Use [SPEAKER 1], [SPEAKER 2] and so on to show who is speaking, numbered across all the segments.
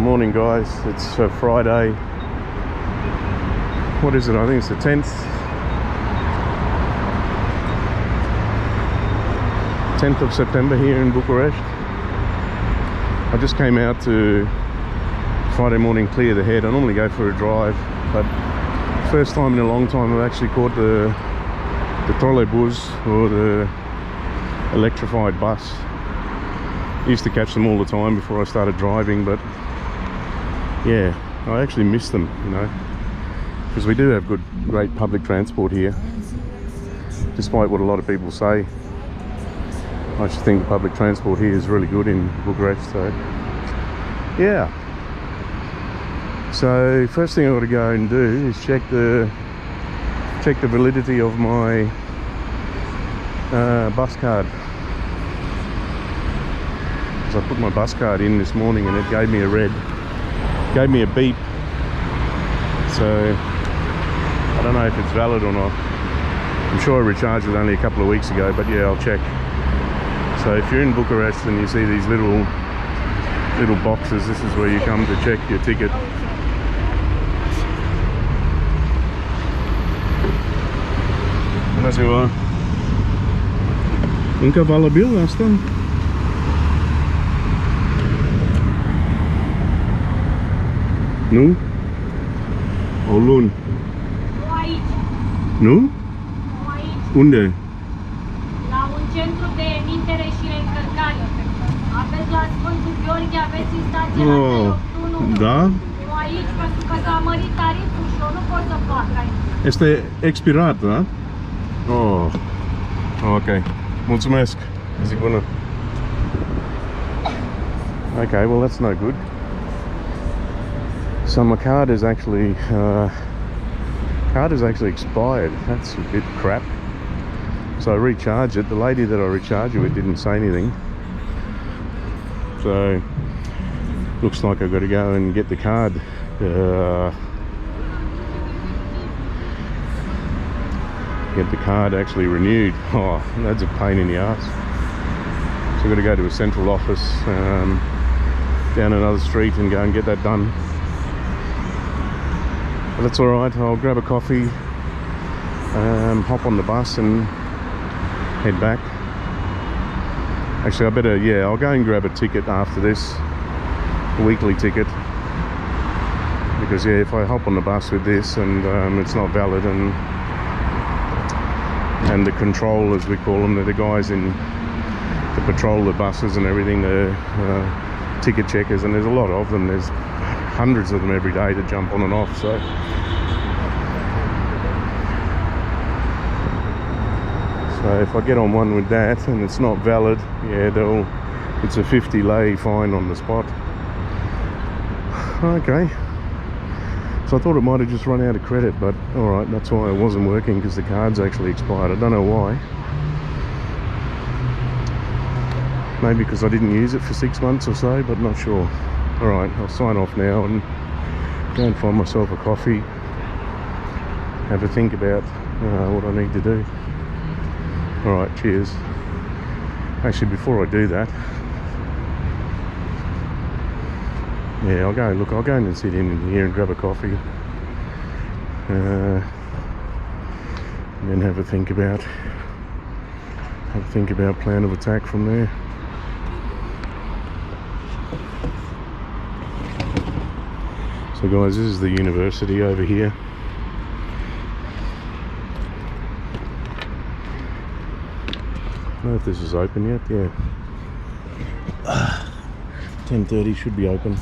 [SPEAKER 1] morning guys, it's Friday. What is it? I think it's the 10th of September here in Bucharest. I just came out to Friday morning clear the head. I normally go for a drive, but first time in a long time I've actually caught the Troleibuz, or the electrified bus. Used to catch them all the time before I started driving, but yeah, I actually miss them, you know, because we do have great public transport here, despite what a lot of people say. I just think the public transport here is really good in Bucharest. So yeah, so first thing I've got to go and do is check the validity of my bus card. I put my bus card in this morning and it gave me a beep. So I don't know if it's valid or not. I'm sure I recharged it only a couple of weeks ago, but yeah, I'll check. So if you're in Bucharest and you see these little boxes, this is where you come to check your ticket. Bună ziua! Încă valabil asta? Nu? O luni.
[SPEAKER 2] Nu aici.
[SPEAKER 1] Nu?
[SPEAKER 2] Nu aici.
[SPEAKER 1] Unde?
[SPEAKER 2] La un centru de emitere și reîncărcare. Aveți la Sfântul Gheorghe, aveți în stația la 381.
[SPEAKER 1] Da?
[SPEAKER 2] Nu aici, pentru că s-a mărit tariful și eu nu pot să fac aici.
[SPEAKER 1] Este expirat, da? Oh. Ok. Mulțumesc. Zi bună. Okay, well that's no good. So my card is actually expired. That's a bit crap. So I recharged it. The lady that I recharged it with didn't say anything. So looks like I've got to go and get the card actually renewed. Oh, that's a pain in the ass. So I've got to go to a central office down another street and go and get that done. But that's alright, I'll grab a coffee, hop on the bus and head back. Actually I'll go and grab a ticket after this, a weekly ticket, because yeah, if I hop on the bus with this and it's not valid, and the control, as we call them, they're the guys in to patrol the buses and everything, the ticket checkers, and there's a lot of them, there's hundreds of them every day to jump on and off. So if I get on one with that and it's not valid, yeah, it's a 50 lei fine on the spot. Okay, so I thought it might have just run out of credit, but alright, that's why it wasn't working, because the card's actually expired. I don't know why. Maybe because I didn't use it for 6 months or so, but not sure. Alright, I'll sign off now and go and find myself a coffee, have a think about what I need to do. Alright, cheers. Actually, before I do that, yeah, I'll go and sit in here and grab a coffee, and then have a think about plan of attack from there. So guys, this is the university over here. I don't know if this is open yet. Yeah, 10:30 should be open.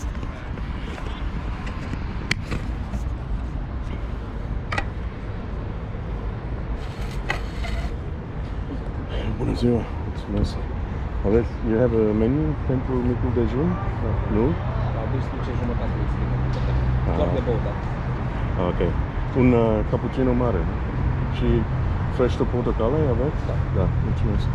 [SPEAKER 1] Bună ziua, mulțumesc. Aveți, you have a menu pentru micul dejun? Nu?
[SPEAKER 3] La 12:30 doar de băutat.
[SPEAKER 1] Ok. Un cappuccino mare și fresh de portocale aveți?
[SPEAKER 3] Da.
[SPEAKER 1] Da, mulțumesc.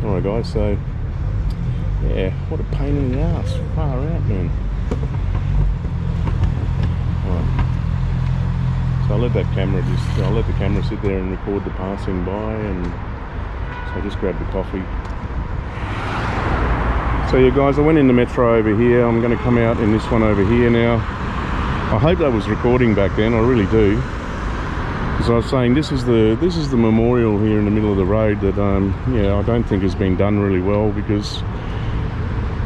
[SPEAKER 1] Alright guys, so yeah, what a pain in the ass, far out man. Alright, so So I'll let the camera sit there and record the passing by, and so I just grabbed the coffee. So yeah guys, I went in the metro over here. I'm going to come out in this one over here now. I hope that was recording back then, I really do. As I was saying, this is the memorial here in the middle of the road that yeah, I don't think has been done really well, because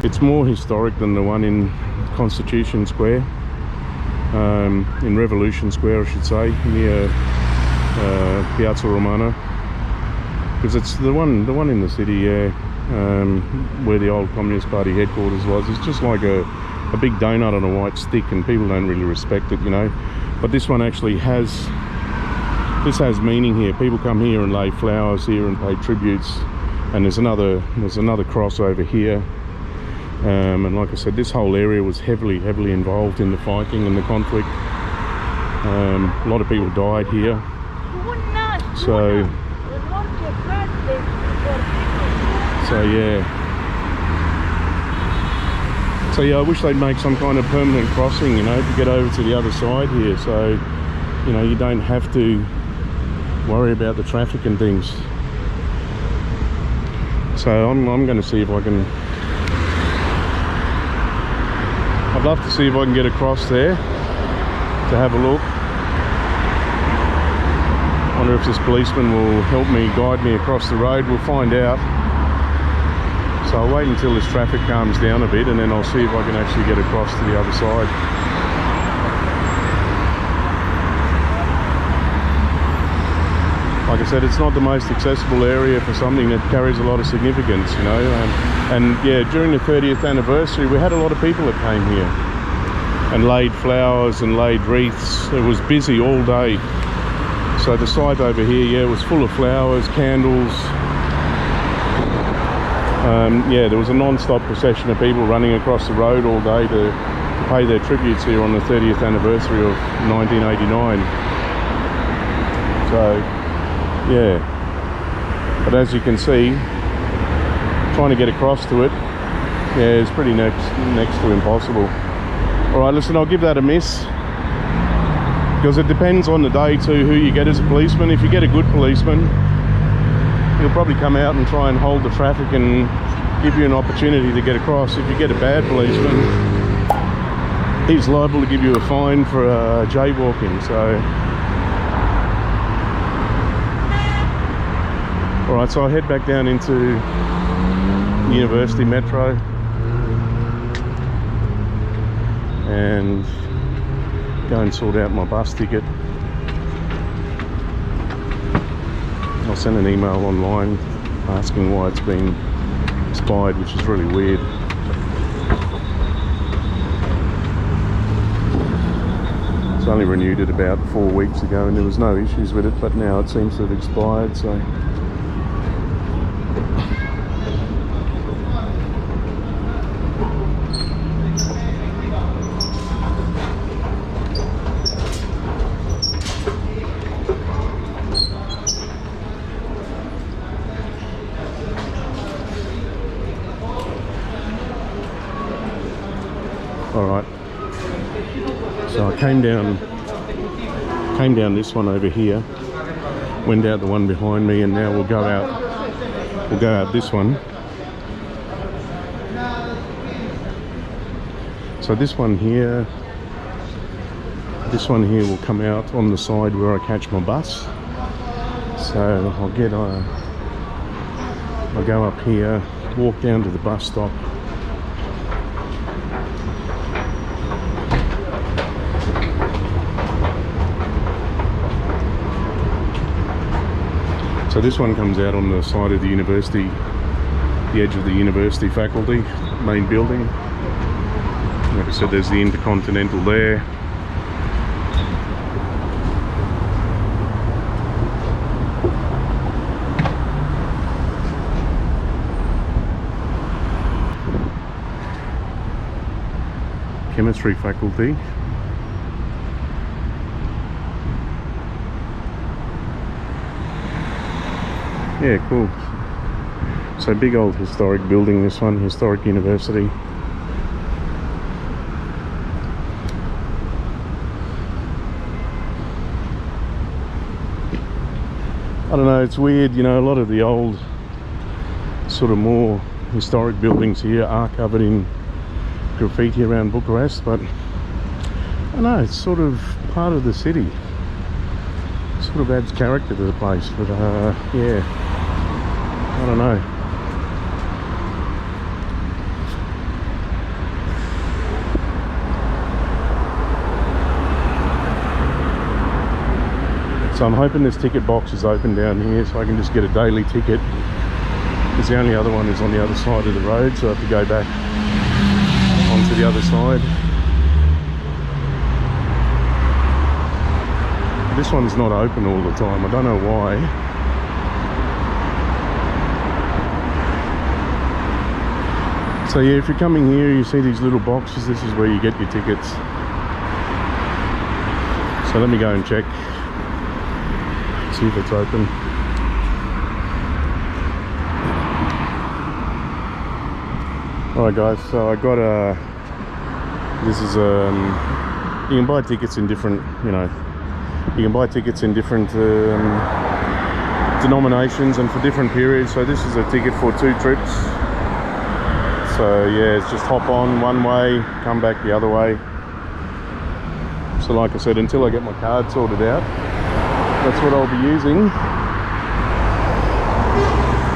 [SPEAKER 1] it's more historic than the one in Constitution Square, in Revolution Square I should say, near Piazza Romana, because it's the one in the city, yeah, where the old Communist Party headquarters was. It's just like a big donut on a white stick, and people don't really respect it, you know. But this one actually has meaning here. People come here and lay flowers here and pay tributes, and there's another cross over here. And like I said, this whole area was heavily involved in the fighting and the conflict. A lot of people died here. So yeah, I wish they'd make some kind of permanent crossing, you know, to get over to the other side here, so you know, you don't have to worry about the traffic and things. So I'm going to see if I can. I'd love to see if I can get across there to have a look. I wonder if this policeman will help me, guide me across the road. We'll find out. So I'll wait until this traffic calms down a bit, and then I'll see if I can actually get across to the other side. Like I said, it's not the most accessible area for something that carries a lot of significance, you know. And yeah, during the 30th anniversary, we had a lot of people that came here and laid flowers and laid wreaths. It was busy all day. So the site over here, yeah, was full of flowers, candles. Yeah, there was a non-stop procession of people running across the road all day to pay their tributes here on the 30th anniversary of 1989. So yeah, but as you can see, trying to get across to it, yeah, it's pretty next to impossible. All right, listen, I'll give that a miss, because it depends on the day too who you get as a policeman. If you get a good policeman, he'll probably come out and try and hold the traffic and give you an opportunity to get across. If you get a bad policeman, he's liable to give you a fine for jaywalking. So alright, so I'll head back down into University Metro and go and sort out my bus ticket. I'll send an email online asking why it's been expired, which is really weird. It's only renewed it about 4 weeks ago and there was no issues with it, but now it seems to have expired, so alright, so I came down this one over here, went out the one behind me, and now we'll go out this one. So this one here will come out on the side where I catch my bus. So I'll go up here, walk down to the bus stop, so this one comes out on the side of the university, the edge of the university faculty main building. Like I said, there's the Intercontinental there. Chemistry faculty. Yeah, cool. So big old historic building, this one, historic university. I don't know, it's weird, you know, a lot of the old sort of more historic buildings here are covered in graffiti around Bucharest, but I don't know, it's sort of part of the city. It sort of adds character to the place, but yeah, I don't know. So I'm hoping this ticket box is open down here so I can just get a daily ticket, because the only other one is on the other side of the road, so I have to go back onto the other side. This one's not open all the time, I don't know why. So yeah, if you're coming here, you see these little boxes, this is where you get your tickets. So let me go and check. See if it's open. Alright guys, so I got this is you can buy tickets in different, you know, you can buy tickets in different denominations and for different periods. So this is a ticket for 2 trips. So yeah, it's just hop on one way, come back the other way. So like I said, until I get my card sorted out, that's what I'll be using.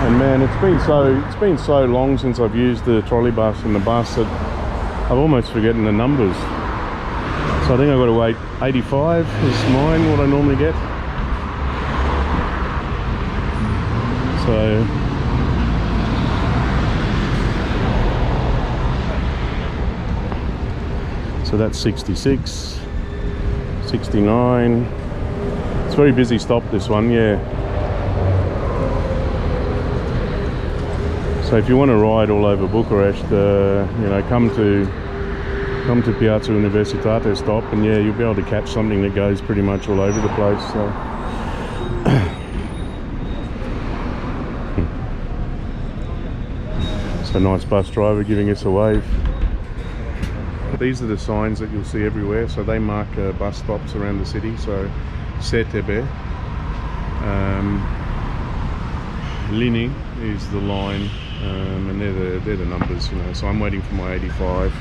[SPEAKER 1] And man, it's been so long since I've used the Troleibuz and the bus that I've almost forgotten the numbers. So I think I've got to wait 85 is mine, what I normally get. So that's 66, 69. It's a very busy stop, this one, yeah. So if you want to ride all over Bucharest, you know, come to Piata Universitate stop, and yeah, you'll be able to catch something that goes pretty much all over the place. So. So nice bus driver giving us a wave. These are the signs that you'll see everywhere. So they mark bus stops around the city. So CTB, Lini is the line, and they're the numbers, you know. So I'm waiting for my 85.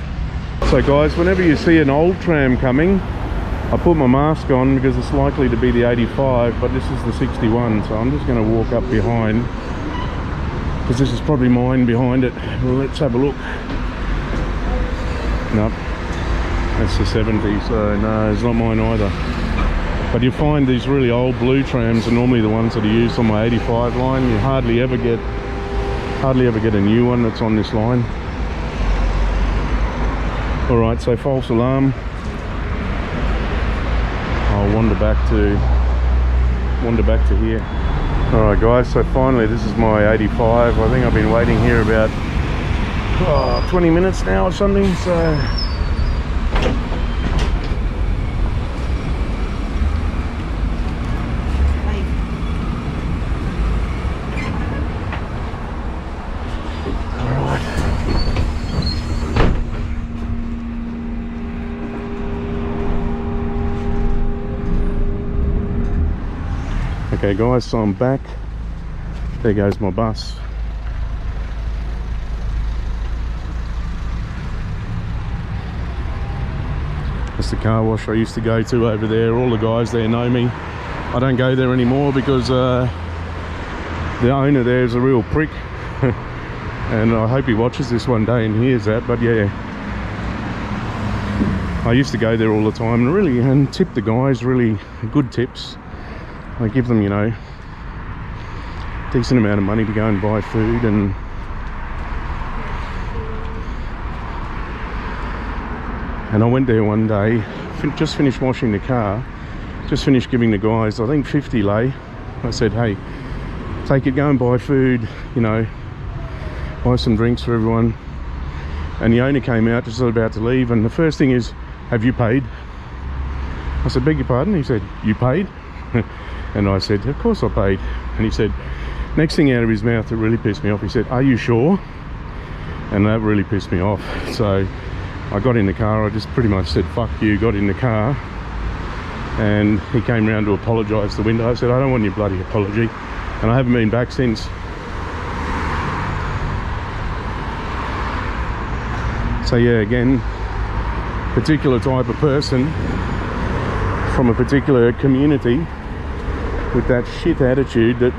[SPEAKER 1] So guys, whenever you see an old tram coming, I put my mask on because it's likely to be the 85, but this is the 61. So I'm just going to walk up behind, because this is probably mine behind it. Well, let's have a look. Nope, that's the 70, so no, it's not mine either. But you find these really old blue trams are normally the ones that are used on my 85 line. You hardly ever get a new one that's on this line. Alright, so false alarm. I'll wander back to here. Alright guys, so finally this is my 85. I think I've been waiting here about 20 minutes now or something, so okay guys, so I'm back. There goes my bus. That's the car wash I used to go to over there. All the guys there know me. I don't go there anymore because the owner there is a real prick. And I hope he watches this one day and hears that, but yeah. I used to go there all the time and tip the guys really good tips. I give them, you know, decent amount of money to go and buy food, and I went there one day, just finished washing the car, just finished giving the guys, I think 50 lei. I said, hey, take it, go and buy food, you know, buy some drinks for everyone. And the owner came out, just about to leave, and the first thing is, have you paid? I said, beg your pardon? He said, you paid? And I said, of course I paid. And he said, next thing out of his mouth that really pissed me off, he said, are you sure? And that really pissed me off. So I got in the car, I just pretty much said, fuck you, got in the car. And he came round to apologise to the window. I said, I don't want your bloody apology. and I haven't been back since. So yeah, again, particular type of person from a particular community with that shit attitude that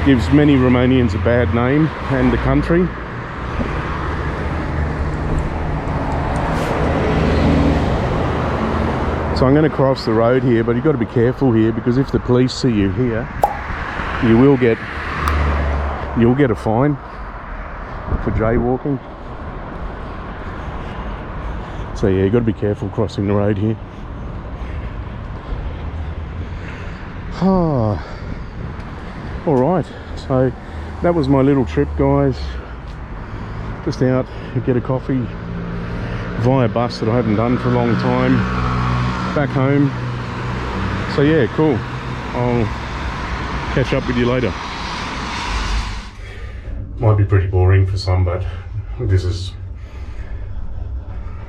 [SPEAKER 1] gives many Romanians a bad name and the country. So I'm going to cross the road here, but you've got to be careful here, because if the police see you here, you'll get a fine for jaywalking. So yeah, you've got to be careful crossing the road here. Alright, so that was my little trip, guys. Just out to get a coffee via bus that I haven't done for a long time, back home. So yeah, cool. I'll catch up with you later. Might be pretty boring for some, but this is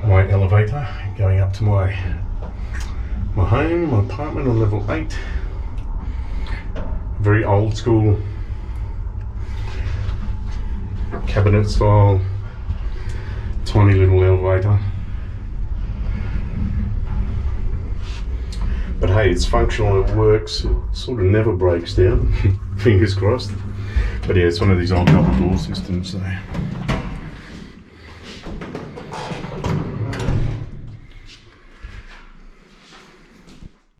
[SPEAKER 1] my elevator going up to my home, my apartment on level 8. Very old school cabinet style, tiny little elevator. But hey, it's functional, it works, it sort of never breaks down, fingers crossed. But yeah, it's one of these old double door systems, so